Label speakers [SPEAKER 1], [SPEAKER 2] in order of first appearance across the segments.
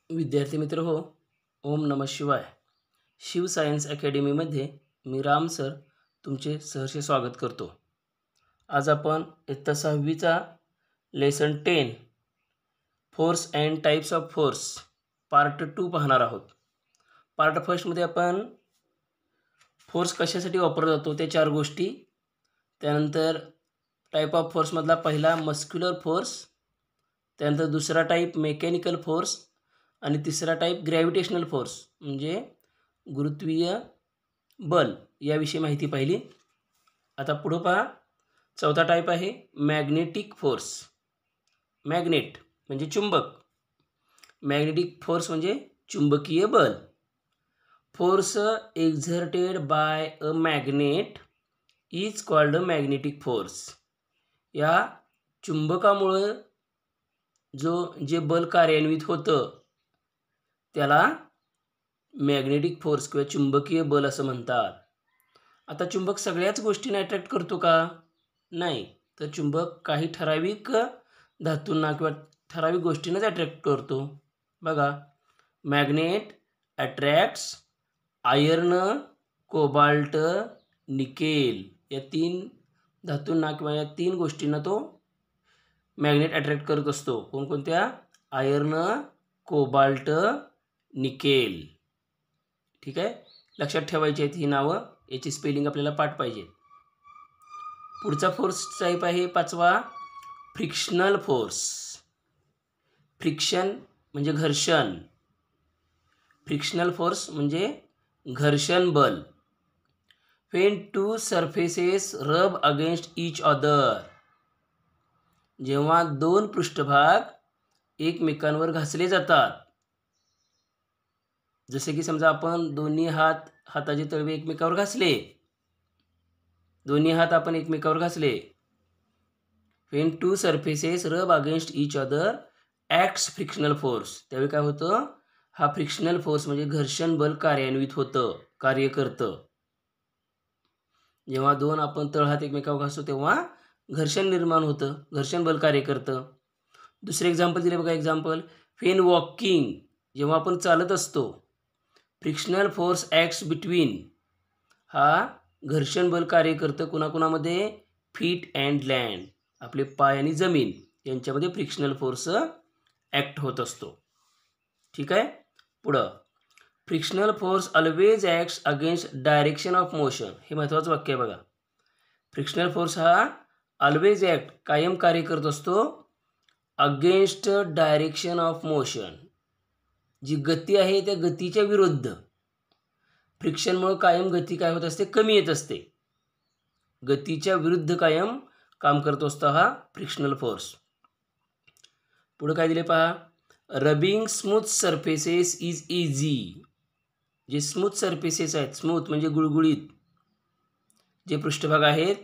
[SPEAKER 1] विद्यार्थी मित्र हो, ओम नमः शिवाय. शिव सायन्स अकॅडमीमध्ये मी राम सर तुमचे सहर्ष स्वागत करतो. आज आपण इयत्ता 6वीचा lesson 10 force and types of force part 2 पाहणार आहोत. पार्ट फर्स्टमध्ये आपण फोर्स कशासाठी वापरला जातो त्या 4 गोष्टी, त्यानंतर टाईप ऑफ फोर्समधला पहिला मस्क्युलर फोर्स, त्यानंतर दुसरा टाईप मेकॅनिकल फोर्स आणि तिसरा टाईप ग्रॅव्हिटेशनल फोर्स म्हणजे गुरुत्वीय बल याविषयी माहिती पाहिली. आता पुढं पहा, चौथा टाईप आहे मॅग्नेटिक फोर्स. मॅग्नेट म्हणजे चुंबक, मॅग्नेटिक फोर्स म्हणजे चुंबकीय बल. Force exerted by a magnet is called a magnetic force. या चुंबकामुळे जे बल कार्यान्वित होतं त्याला मॅग्नेटिक फोर्स किंवा चुंबकीय बल असं म्हणतात. आता चुंबक सगळ्याच गोष्टींना अट्रॅक्ट करतो का? नाही, तर चुंबक काही ठराविक धातूंना किंवा ठराविक गोष्टींनाच अट्रॅक्ट करतो. बघा, magnet attracts iron, cobalt, nickel या 3 धातूंना किंवा या 3 गोष्टींना तो मॅग्नेट अट्रॅक्ट करत असतो. कोणकोणत्या? Iron, cobalt, nickel. ठीक आहे, लक्षात ठेवायची आहेत ही नावं, याची स्पेलिंग आपल्याला पाठ पाहिजे. पुढचा फोर्स टाईप आहे 5वा फ्रिक्शनल फोर्स. फ्रिक्शन म्हणजे घर्षण, फ्रिक्शनल फोर्स म्हणजे घर्षण बल. व्हेन टू सरफेसेस रब अगेन्स्ट ईच अदर, जेव्हा 2 पृष्ठभाग एकमेकांवर घासले जातात. जसे की समजा आपण दोन्ही हाताचे तळवे एकमेकावर घासले, दोन्ही हात आपण एकमेकावर घासले. व्हेन टू सरफेसेस रब against each other acts frictional force, त्यावेळी काय होतं? हा फ्रिक्शनल फोर्स म्हणजे घर्षण बल कार्यान्वित होतं, कार्य करतं. जेव्हा 2 आपण तळहात एकमेकावर घासतो तेव्हा घर्षण निर्माण होतं, घर्षण बल कार्य करतं. दुसरे एक्झाम्पल दिले बघा. एक्झाम्पल, व्हेन वॉकिंग, जेव्हा आपण चालत असतो, फ्रिक्शनल फोर्स ॲक्ट्स बिटवीन, हा घर्षण बल कार्य करतं कुणाकुणामध्ये? फीट अँड लँड, आपले पाय आणि जमीन यांच्यामध्ये फ्रिक्शनल फोर्स ॲक्ट होत असतो. ठीक आहे. पुढं, frictional force always acts against direction of motion. हे महत्त्वाचं वाक्य आहे बघा. फ्रिक्शनल फोर्स हा ऑलवेज ॲक्ट, कायम कार्य करत असतो अगेन्स्ट डायरेक्शन ऑफ मोशन. जी गती आहे त्या गतीच्या विरुद्ध. फ्रिक्शनमुळे कायम गती काय होत असते? कमी येत असते. गतीच्या विरुद्ध कायम काम करत असतो हा फ्रिक्शनल फोर्स. पुढे काय दिले पहा, rubbing smooth surfaces is easy. जे स्मूथ सरफेसेस आहेत, स्मूथ म्हणजे गुळगुळीत जे पृष्ठभाग आहेत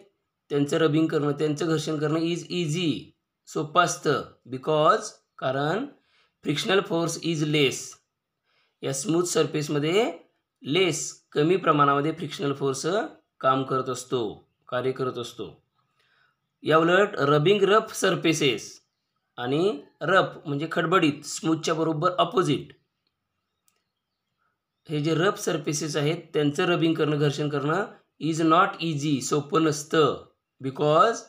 [SPEAKER 1] त्यांचं रबिंग करणं, त्यांचं घर्षण करणं इज इझी, सोपं असतं. बिकॉज, कारण फ्रिक्शनल फोर्स इज लेस. या स्मूथ सरफेसमध्ये लेस, कमी प्रमाणामध्ये फ्रिक्शनल फोर्स काम करत असतो, कार्य करत असतो. या उलट रबिंग रफ सरफेसेस आणि रफ म्हणजे खडबडीत, स्मूथच्या बरोबर अपोजिट. हे जे रफ सरफेसेस आहेत त्यांचं रबिंग करणं, घर्षण करणं इज नॉट इझी, सोपं नसतं. Because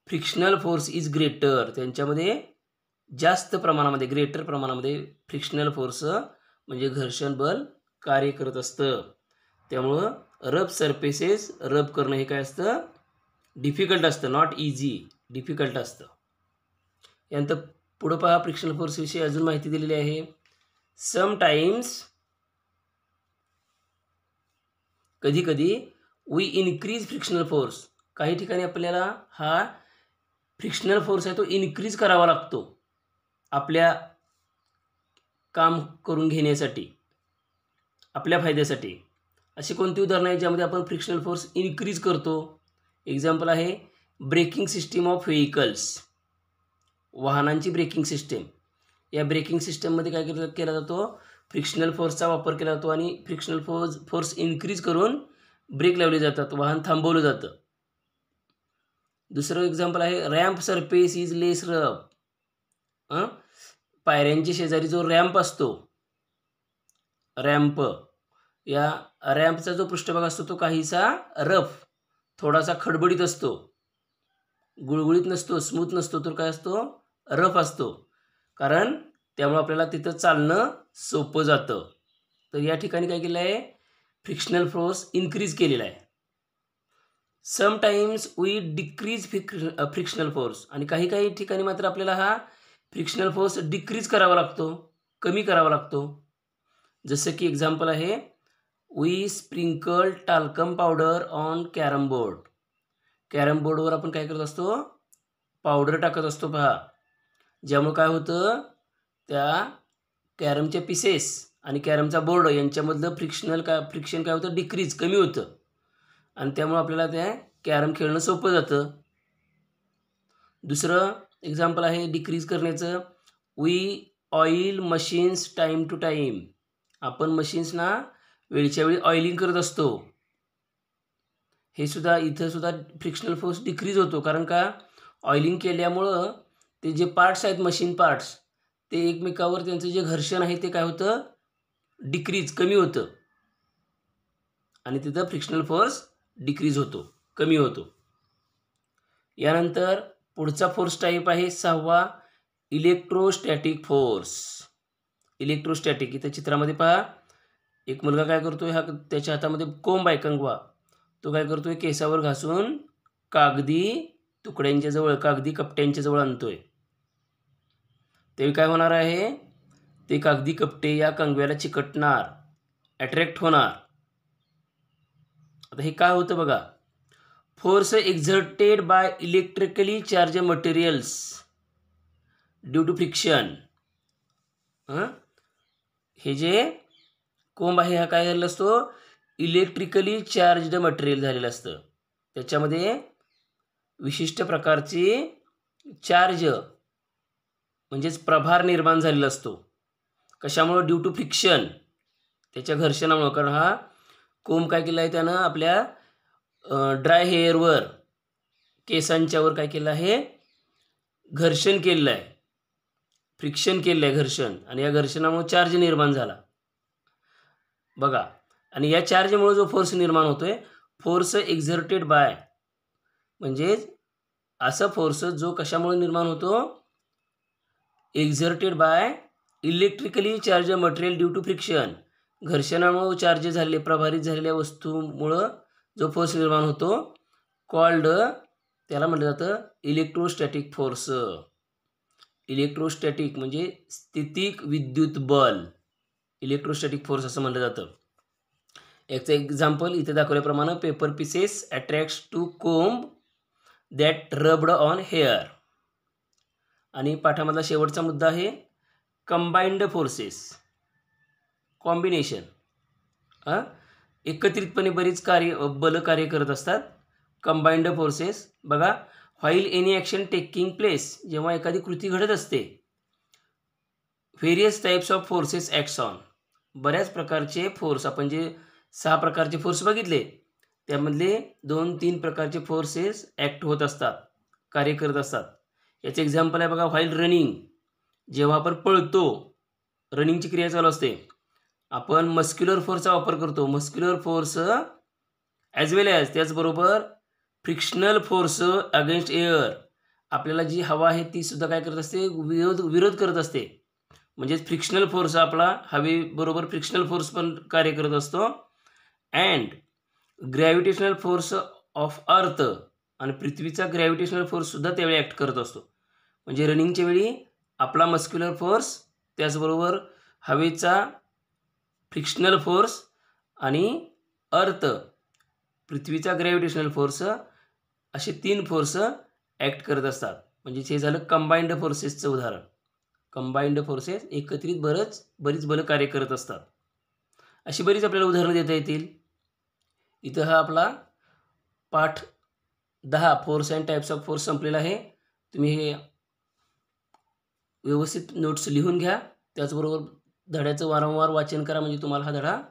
[SPEAKER 1] frictional force is greater, त्यांच्यामध्ये जास्त प्रमाणामध्ये, ग्रेटर प्रमाणामध्ये फ्रिक्शनल फोर्स म्हणजे घर्षण बल कार्य करत असतं. त्यामुळं रफ सरफेसेस रब करणं हे काय असतं? डिफिकल्ट असतं, नॉट इझी, डिफिकल्ट असतं. यानंतर पुढं पहा, फ्रिक्शनल फोर्सविषयी अजून माहिती दिलेली आहे. समटाईम्स, कधी कधी वी इन्क्रीज फ्रिक्शनल फोर्स, काही ठिकाणी आपल्याला हा फ्रिक्शनल फोर्स आहे तो इन्क्रीज करावा लागतो आपल्या काम करून घेण्यासाठी, आपल्या फायद्यासाठी. अशी कोणती उदाहरणं आहेत ज्यामध्ये आपण फ्रिक्शनल फोर्स इन्क्रीज करतो? एक्झाम्पल आहे ब्रेकिंग सिस्टीम ऑफ व्हेकल्स, वाहनांची ब्रेकिंग सिस्टीम. या ब्रेकिंग सिस्टममध्ये काय केला जातो? फ्रिक्शनल फोर्सचा वापर केला जातो आणि फ्रिक्शनल फोर्स इन्क्रीज करून ब्रेक लावले जातात, वाहन थांबवलं जातं. दुसरं एक्झाम्पल आहे ramp surface is less rough. पायऱ्यांच्या शेजारी जो रॅम्प असतो, रॅम्प, या रॅम्पचा जो पृष्ठभाग असतो तो काहीसा रफ, थोडासा खडबडीत असतो, गुळगुळीत नसतो, स्मूथ नसतो, तर काय असतो, रफ असतो. कारण त्यामुळे आपल्याला तिथं चालणं सोपं जातं. तर या ठिकाणी काय केलं आहे, फ्रिक्शनल फोर्स इन्क्रीज केलेला आहे. Sometimes we decrease frictional force, आणि काही काही ठिकाणी मात्र आपल्याला हा फ्रिक्शनल फोर्स डिक्रीज करावा लागतो, कमी करावा लागतो. जसं की एक्झाम्पल आहे, we sprinkle talcum powder on carrom board. Carrom बोर्डवर आपण काय करत असतो, पावडर टाकत असतो पहा, ज्यामुळे काय होतं, त्या कॅरमच्या पीसेस आणि कॅरमचा बोर्ड यांच्यामधलं फ्रिक्शन काय होतं, डिक्रीज, कमी होतं, आणि त्यामुळे आपल्याला त्या कॅरम खेळणं सोपं जातं. दुसरं एक्झाम्पल आहे डिक्रीज करण्याचं, we oil machines time to time. आपण मशीन्सना वेळच्या वेळी ऑइलिंग करत असतो. हे सुद्धा इथं सुद्धा फ्रिक्शनल फोर्स डिक्रीज होतो. कारण का, ऑइलिंग केल्यामुळं ते जे पार्ट्स आहेत, मशीन पार्ट्स, ते एकमेकावर त्यांचं जे घर्षण आहे ते काय होतं, डिक्रीज, कमी होतं, आणि तिथं फ्रिक्शनल फोर्स डिक्रीज होतो, कमी होतो. यानंतर पुढचा फोर्स टाईप आहे 6वा, इलेक्ट्रोस्टॅटिक फोर्स. इलेक्ट्रोस्टॅटिक, इथं चित्रामध्ये पहा, एक मुलगा काय करतोय, हा त्याच्या हातामध्ये कोंब आहे, कंगवा, तो काय करतोय, केसावर घासून कागदी तुकड्यांच्या जवळ, कागदी कपट्यांच्या जवळ आणतोय. ते काय होणार आहे, ते कागदी कपटे या कंगव्याला चिकटणार, अट्रॅक्ट होणार. आता हे काय होतं बघा, force exerted by electrically charge materials due to friction. हे जे कोंब आहे हा काय झालेला असतो, इलेक्ट्रिकली चार्जड मटेरियल झालेलं असतं. त्याच्यामध्ये विशिष्ट प्रकारची चार्ज म्हणजेच प्रभार निर्माण झालेला असतो. कशामुळं, ड्यू टू फ्रिक्शन, त्याच्या घर्षणामुळं. कारण हा कोंब काय केला आहे, त्यानं आपल्या ड्राय हेअरवर, केसांच्यावर काय केलं आहे, घर्षण केलेलं आहे, फ्रिक्शन केलेलं आहे, घर्षण, आणि या घर्षणामुळे चार्ज निर्माण झाला बघा. आणि या चार्जमुळे जो फोर्स निर्माण होतोय, फोर्स एक्झर्टेड बाय, म्हणजेच असा फोर्स जो कशामुळे निर्माण होतो, exerted by electrically charge material due to friction, घर्षणामुळे चार्ज झालेले, प्रभारित झालेल्या वस्तूमुळं जो फोर्स निर्माण होतो, कॉल्ड, त्याला म्हटलं जातं इलेक्ट्रोस्टॅटिक फोर्स. इलेक्ट्रोस्टॅटिक म्हणजे स्थितिक विद्युत बल, इलेक्ट्रोस्टॅटिक फोर्स असं म्हटलं जातं. याचं एक्झाम्पल इथे दाखवल्याप्रमाणे, पेपर पीसेस अट्रॅक्ट्स टू कोंब दॅट रब्ड ऑन हेअर. आणि पाठामधला शेवटचा मुद्दा आहे कंबाइंड फोर्सेस, कॉम्बिनेशन. एकत्रितपणे बरीच बल कार्य करत असतात, कंबाइंड फोर्सेस. बघा, while any action taking place, जेव्हा एखादी कृती घडत असते, various types of forces acts on, बऱ्याच प्रकारचे फोर्स, आपण जे 6 प्रकारचे फोर्स बघितले, त्यामधले 2-3 प्रकारचे फोर्सेस ॲक्ट होत असतात, कार्य करत असतात. याचे एक्झाम्पल आहे बघा, व्हाईल रनिंग, जेव्हा आपण पळतो, रनिंगची क्रिया चालू असते, आपण मस्क्युलर फोर्सचा वापर करतो, मस्क्युलर फोर्स ॲज वेल ॲज, त्याचबरोबर फ्रिक्शनल फोर्स अगेन्स्ट एअर, आपल्याला जी हवा आहे ती सुद्धा काय करत असते, विरोध करत असते. म्हणजेच फ्रिक्शनल फोर्स आपला हवेबरोबर फ्रिक्शनल फोर्स पण कार्य करत असतो. And gravitational force of earth, आणि पृथ्वीचा ग्रॅव्हिटेशनल फोर्ससुद्धा त्यावेळी ॲक्ट करत असतो. म्हणजे रनिंगच्या वेळी आपला मस्क्युलर फोर्स, त्याचबरोबर हवेचा फ्रिक्शनल फोर्स, आणि अर्थ, पृथ्वीचा ग्रॅव्हिटेशनल फोर्स, असे 3 फोर्स ॲक्ट करत असतात. म्हणजे हे झालं कंबाइंड फोर्सेसचं उदाहरण. कंबाइंड फोर्सेस एकत्रित बरीच बल कार्य करत असतात. अशी बरीच आपल्याला उदाहरणं देता येतील. इथं हा आपला पाठ 10 force and types of force संपलेला आहे. तुम्ही हे व्यवस्थित नोट्स लिहून घ्या, त्याचबरोबर धड्याचं वारंवार वाचन करा, म्हणजे तुम्हाला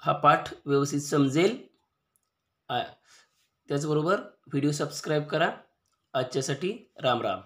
[SPEAKER 1] हा पाठ व्यवस्थित समजेल. त्याचबरोबर व्हिडिओ सबस्क्राईब करा. आजच्यासाठी राम राम.